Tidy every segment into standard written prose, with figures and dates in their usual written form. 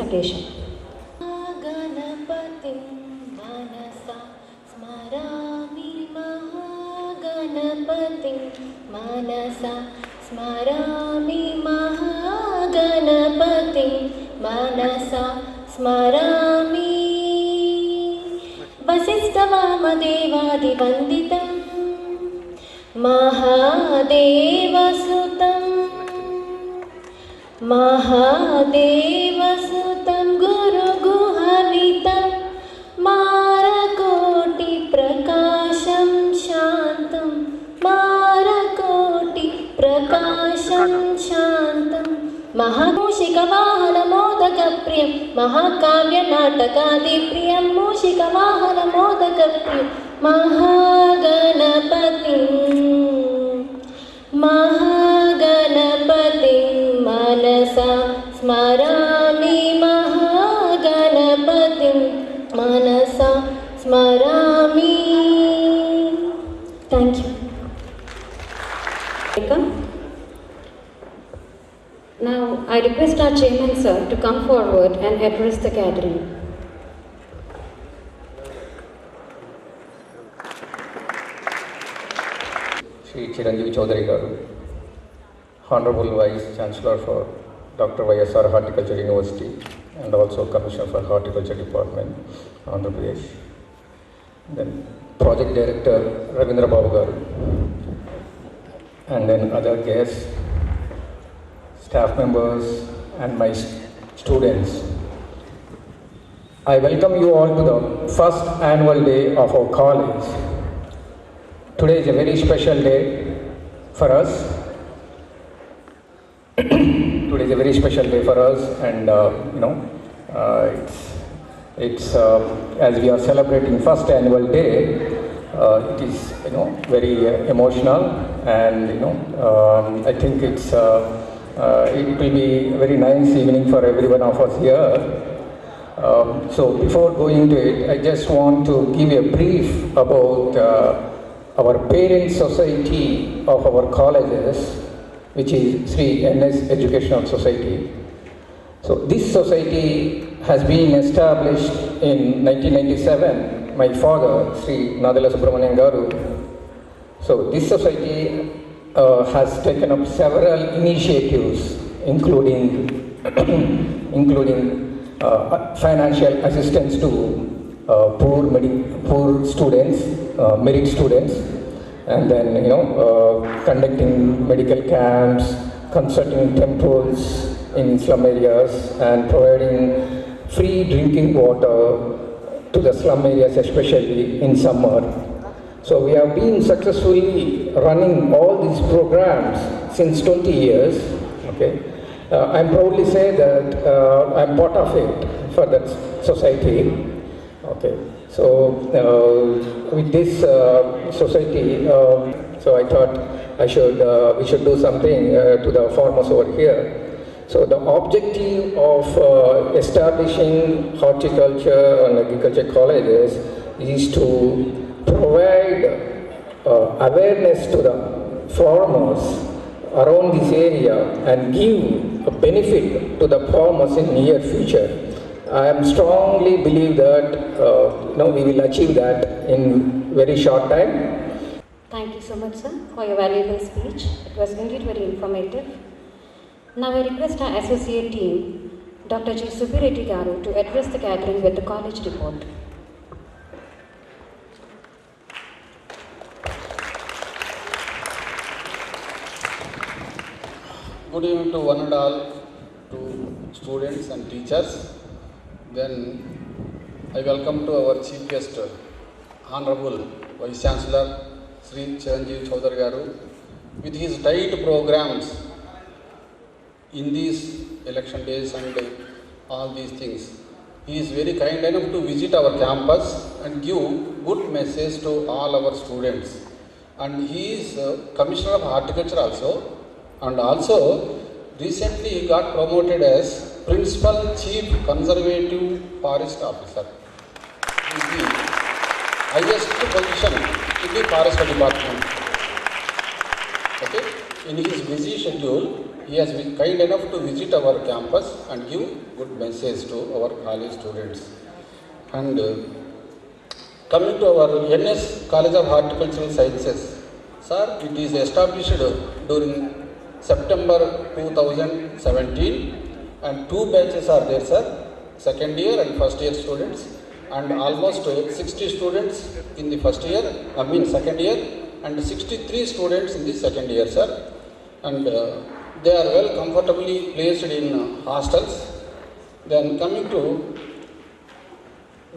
presentation. Ganapati manasa smarami Mahaganapati manasa smarami Mahaganapati manasa smarami Vasishtavamadevaदिवन्दितं Mahadevasutam Mahadevasutam Guru Guhavitam Marakoti Prakasham Shantam Marakoti Prakasham Shantam Mahamushikavahanamodakapriyam Mahakavyanatakaadipriyam Mushikavahanamodakapriyam Mahaganapatim manasa smarami Mahaganapatim manasa smarami. Thank you. Now I request our chairman sir to come forward and address the gathering. Shri Chiranjeevi Chaudhary Garu, Honorable Vice Chancellor for Dr. YSR Horticulture University and also Commissioner for Horticulture Department, Andhra Pradesh. Then Project Director Ravindra Babu Garu, and then other guests, staff members and my students. I welcome you all to the first annual day of our college. Today is a very special day for us. Today is a very special day for us, and it's as we are celebrating first annual day. It is very emotional, and I think it will be a very nice evening for every one of us here. So before going into it, I just want to give a brief about our parent society of our colleges, which is Sri NS Educational Society. So this society has been established in 1997. My father, Sri Nadala Subramanian Garu. So this society has taken up several initiatives, including financial assistance to poor students, merit students, and then conducting medical camps, constructing temples in slum areas, and providing free drinking water to the slum areas, especially in summer. So we have been successfully running all these programs since 20 years. Okay, I'm proudly say that I'm part of it for that society. Okay, so with this society, so I thought we should do something to the farmers over here. So the objective of establishing horticulture and agriculture colleges is to provide awareness to the farmers around this area and give a benefit to the farmers in near future. I am strongly believe that we will achieve that in very short time. Thank you so much, sir, for your valuable speech. It was indeed very informative. Now I request our associate dean, Dr. G. Subbireddy Garu, to address the gathering with the college report. Good evening to one and all, to students and teachers. Then I welcome to our chief guest, Honorable Vice Chancellor Sri Chiranjeevi Chaudhary Garu, with his tight programs in these election days and all these things. He is very kind enough to visit our campus and give good message to all our students. And he is Commissioner of Horticulture also, and also recently he got promoted as Principal Chief Conservative Forest Officer. He is the highest position in the Forest Department. Okay? in his busy schedule, he has been kind enough to visit our campus and give good message to our college students. And coming to our NS College of Horticultural Sciences, sir, it is established during September 2017 and 2 batches are there, sir, second year and first year students, and almost 60 students in the second year, and 63 students in the second year, sir. And they are well comfortably placed in hostels. Then coming to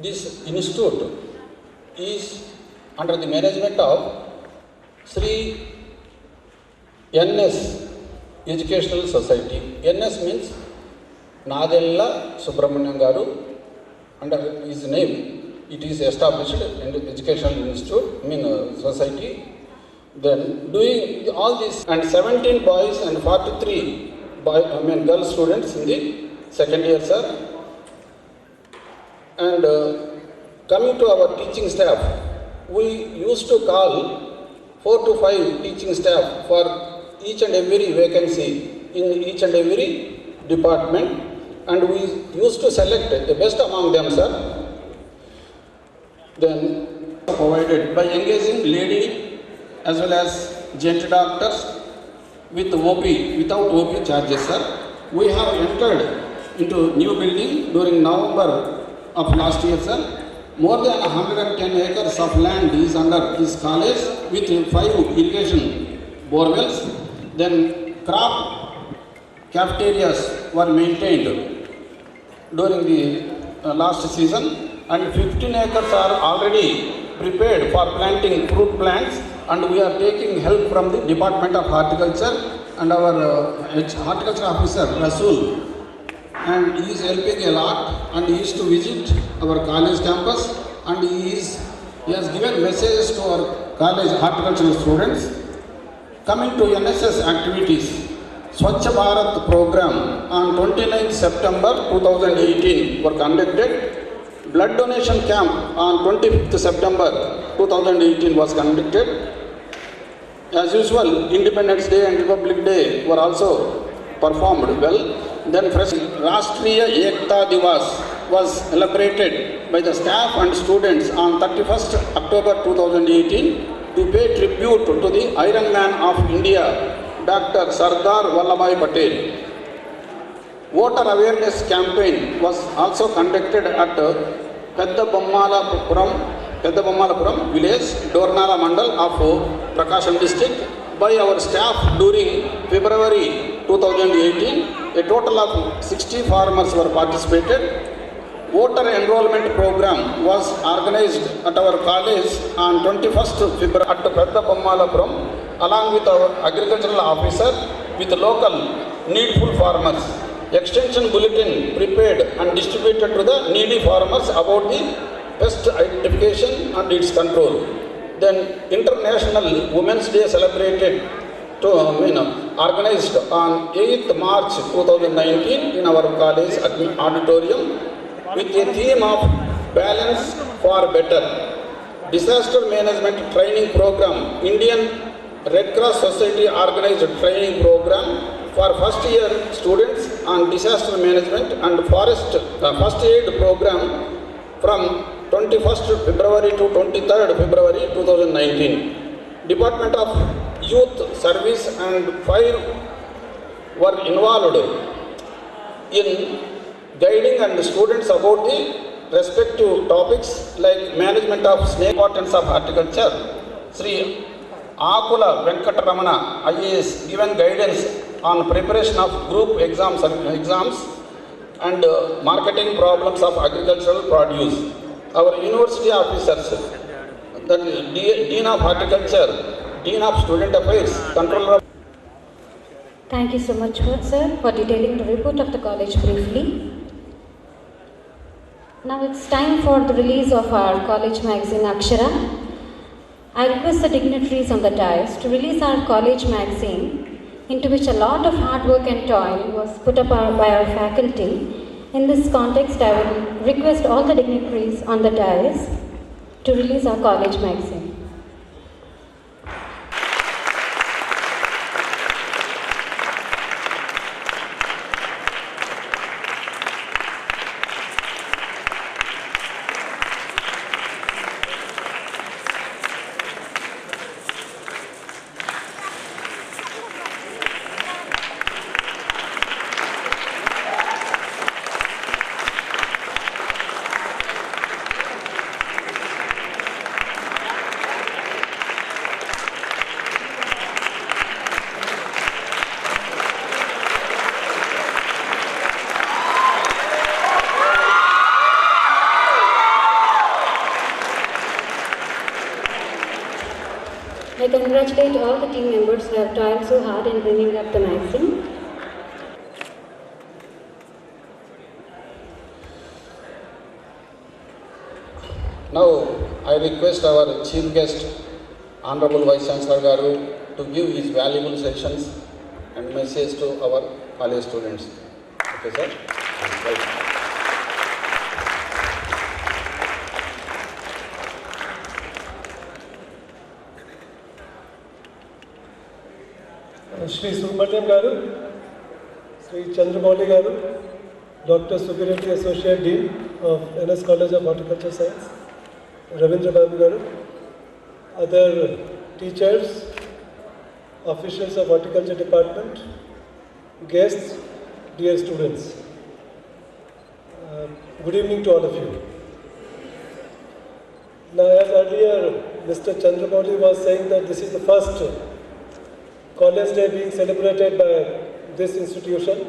this institute is under the management of Sri NS Educational Society. NS means Nadella Subramaniam Garu. Under his name, it is established in the Educational Institute, society. Then doing all this, and 17 boys and 43 girl students in the second year, sir. And coming to our teaching staff, we used to call 4 to 5 teaching staff for each and every vacancy in each and every department, and we used to select the best among them, sir. Then provided by engaging lady as well as gent doctors with OP, without OP charges, sir. We have entered into new building during November of last year, sir. More than 110 acres of land is under this college with 5 irrigation borewells. Then crop cafeterias were maintained during the last season, and 15 acres are already prepared for planting fruit plants, and we are taking help from the Department of Horticulture and our horticulture officer Rasul, and he is helping a lot, and he used to visit our college campus, and he has given messages to our college horticultural students. Coming to NSS activities, Swachh Bharat program on 29th September 2018 were conducted. Blood donation camp on 25th September 2018 was conducted. As usual, Independence Day and Republic Day were also performed well. Then Rashtriya Ekta Divas was celebrated by the staff and students on 31st October 2018 to pay tribute to the Iron Man of India, Dr. Sardar Vallabhbhai Patel. Voter awareness campaign was also conducted at Peddabomalapuram village, Dornala Mandal of Prakasam district by our staff during February 2018. A total of 60 farmers were participated. Voter enrollment program was organized at our college on 21st February at Peddabomalapuram along with our agricultural officer with local needful farmers. Extension bulletin prepared and distributed to the needy farmers about the pest identification and its control. Then International Women's Day celebrated organized on 8th March 2019 in our college auditorium with a theme of Balance for Better. Disaster Management Training Program, Indian Red Cross Society organized training program for first year students on disaster management and first aid program from 21st February to 23rd February 2019. Department of Youth Service and Fire were involved in guiding and students about the respective topics like management of snake, importance of horticulture. Sri Akula Venkataramana IAS given guidance on preparation of group exams and marketing problems of agricultural produce. Our university officers, that is Dean of Horticulture, Dean of Student Affairs, Controller of... Thank you so much, sir, for detailing the report of the college briefly. Now it's time for the release of our college magazine Akshara. I request the dignitaries on the dais to release our college magazine, into which a lot of hard work and toil was put up by our faculty. In this context, I will request all the dignitaries on the dais to release our college magazine. congratulate all the team members who have toiled so hard in bringing up the magazine. Now, I request our chief guest, Honorable Vice Chancellor Garu, to give his valuable sessions and message to our college students. Okay, sir? Right. Shri Subramaniam Garu, Shri Chandramouli Garu, Dr. Subbireti, Associate Dean of NS College of Horticulture Science, Ravindra Babu Garu, other teachers, officials of Horticulture Department, guests, dear students. Good evening to all of you. Now, as earlier Mr. Chandramouli was saying that this is the first College Day being celebrated by this institution.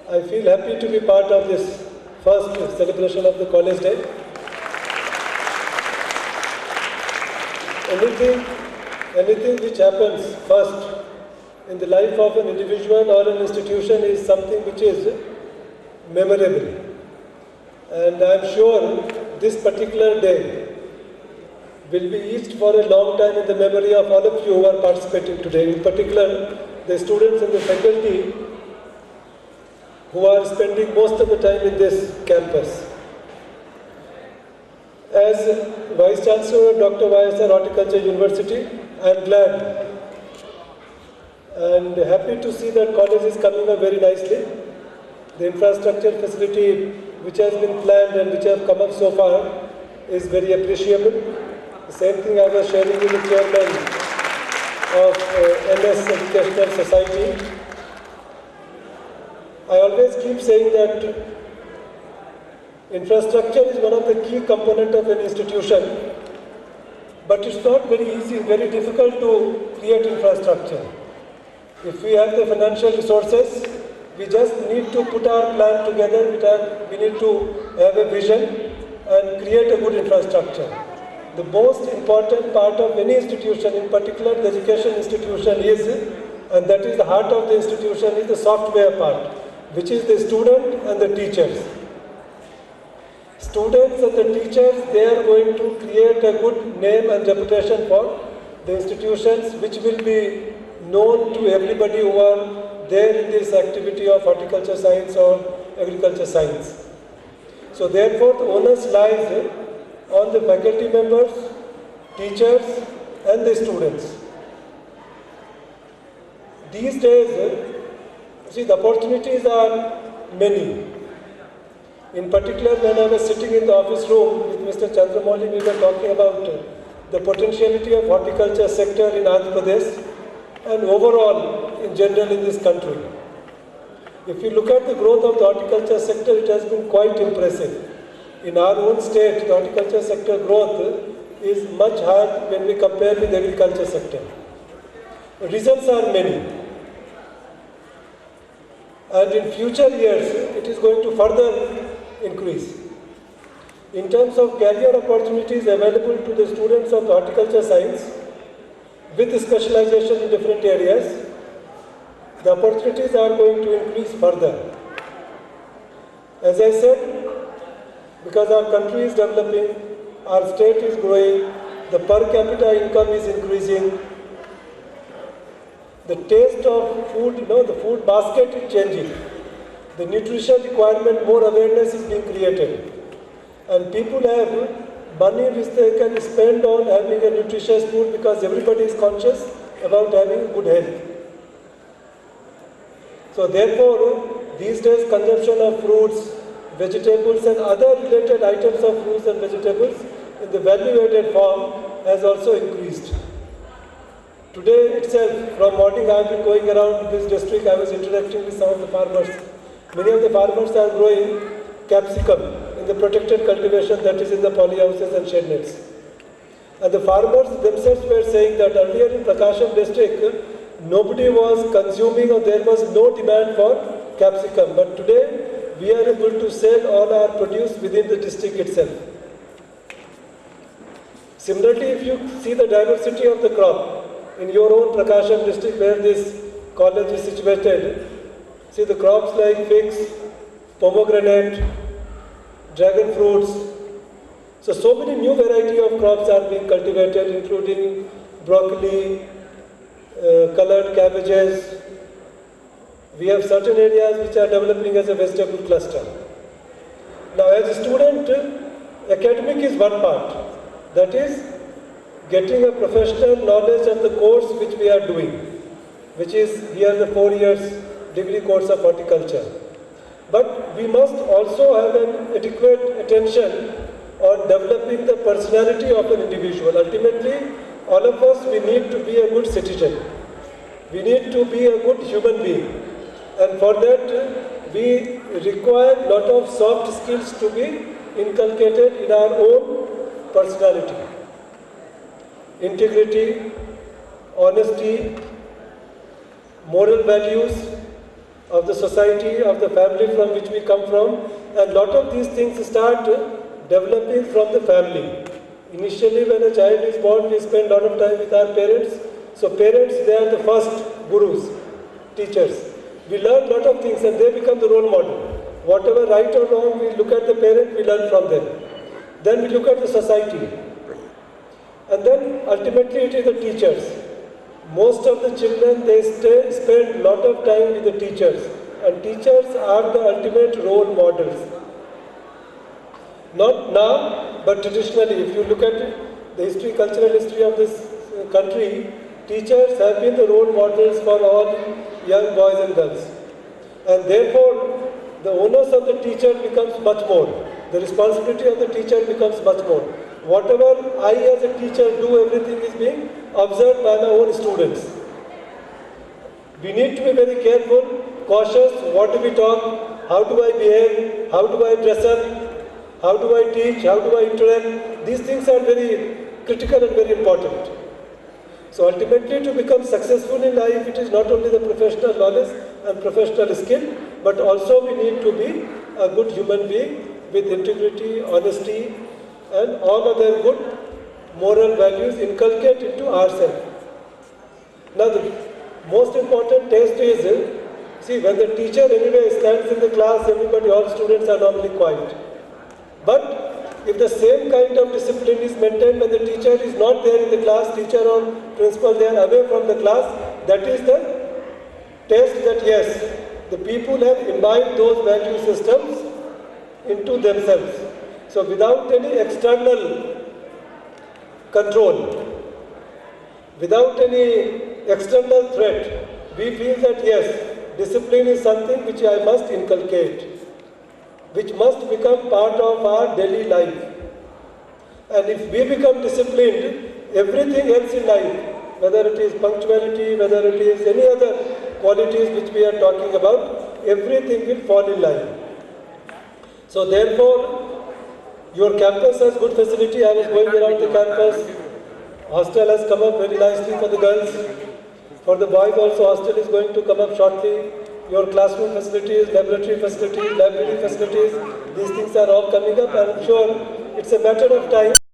I feel happy to be part of this first celebration of the College Day. Anything which happens first in the life of an individual or an institution is something which is memorable. And I am sure this particular day will be etched for a long time in the memory of all of you who are participating today, in particular the students and the faculty who are spending most of the time in this campus. As Vice Chancellor of Dr. YSR Horticulture University, I am glad and happy to see that college is coming up very nicely. The infrastructure facility which has been planned and which have come up so far is very appreciable. The same thing I was sharing with the chairman of NS Educational Society. I always keep saying that infrastructure is one of the key components of an institution, but it's not very easy, very difficult to create infrastructure. If we have the financial resources, we just need to put our plan together, we need to have a vision and create a good infrastructure. The most important part of any institution, in particular the education institution is, and that is the heart of the institution, is the software part, which is the student and the teachers. Students and the teachers, they are going to create a good name and reputation for the institutions, which will be known to everybody who are there in this activity of horticulture science or agriculture science. So therefore, the onus lies on the faculty members, teachers and the students. These days, see, the opportunities are many. In particular, when I was sitting in the office room with Mr. Chandramouli, we were talking about the potentiality of horticulture sector in Andhra Pradesh and overall in general in this country. If you look at the growth of the horticulture sector, it has been quite impressive. In our own state, the horticulture sector growth is much higher when we compare with the agriculture sector. The reasons are many. And in future years, it is going to further increase. In terms of career opportunities available to the students of horticulture science, with specialization in different areas, the opportunities are going to increase further. As I said, because our country is developing, our state is growing, the per capita income is increasing, the taste of food, the food basket is changing, the nutrition requirement, more awareness is being created, and people have money which they can spend on having a nutritious food because everybody is conscious about having good health. So therefore, these days consumption of fruits, vegetables and other related items of fruits and vegetables in the value-added form has also increased. Today itself, from morning I have been going around this district, I was interacting with some of the farmers. Many of the farmers are growing capsicum in the protected cultivation that is in the polyhouses and shed nets. And the farmers themselves were saying that earlier in Prakasham district, nobody was consuming or there was no demand for capsicum. But today, we are able to sell all our produce within the district itself. Similarly, if you see the diversity of the crop in your own Prakasham district where this college is situated, see the crops like figs, pomegranate, dragon fruits. So many new variety of crops are being cultivated, including broccoli, colored cabbages. We have certain areas which are developing as a vegetable cluster. Now, as a student, academic is one part. That is, getting a professional knowledge of the course which we are doing, which is here the 4 years degree course of horticulture. But we must also have an adequate attention on developing the personality of an individual. Ultimately, all of us, we need to be a good citizen. We need to be a good human being. And for that, we require a lot of soft skills to be inculcated in our own personality. Integrity, honesty, moral values of the society, of the family from which we come from, and lot of these things start developing from the family. Initially, when a child is born, we spend a lot of time with our parents. So parents, they are the first gurus, teachers. We learn a lot of things and they become the role model. Whatever right or wrong, we look at the parent, we learn from them. Then we look at the society. And then ultimately it is the teachers. Most of the children, they spend a lot of time with the teachers. And teachers are the ultimate role models. Not now, but traditionally. If you look at the history, cultural history of this country, teachers have been the role models for all young boys and girls. And therefore, the onus of the teacher becomes much more. The responsibility of the teacher becomes much more. Whatever I as a teacher do, everything is being observed by my own students. We need to be very careful, cautious, what do we talk, how do I behave, how do I dress up, how do I teach, how do I interact. These things are very critical and very important. So ultimately, to become successful in life, it is not only the professional knowledge and professional skill, but also we need to be a good human being with integrity, honesty, and all other good moral values inculcated into ourselves. Now, the most important test is, see, when the teacher anyway stands in the class, everybody, all students are normally quiet. But if the same kind of discipline is maintained when the teacher is not there in the class, teacher or principal, they are away from the class, that is the test that yes, the people have imbibed those value systems into themselves. So without any external control, without any external threat, we feel that yes, discipline is something which I must inculcate, which must become part of our daily life. And if we become disciplined, everything else in life, whether it is punctuality, whether it is any other qualities which we are talking about, everything will fall in line. So therefore, your campus has good facility. I was going around the campus. Hostel has come up very nicely for the girls. For the boys also, hostel is going to come up shortly. Your classroom facilities, laboratory facilities, library facilities, these things are all coming up, and I'm sure it's a matter of time.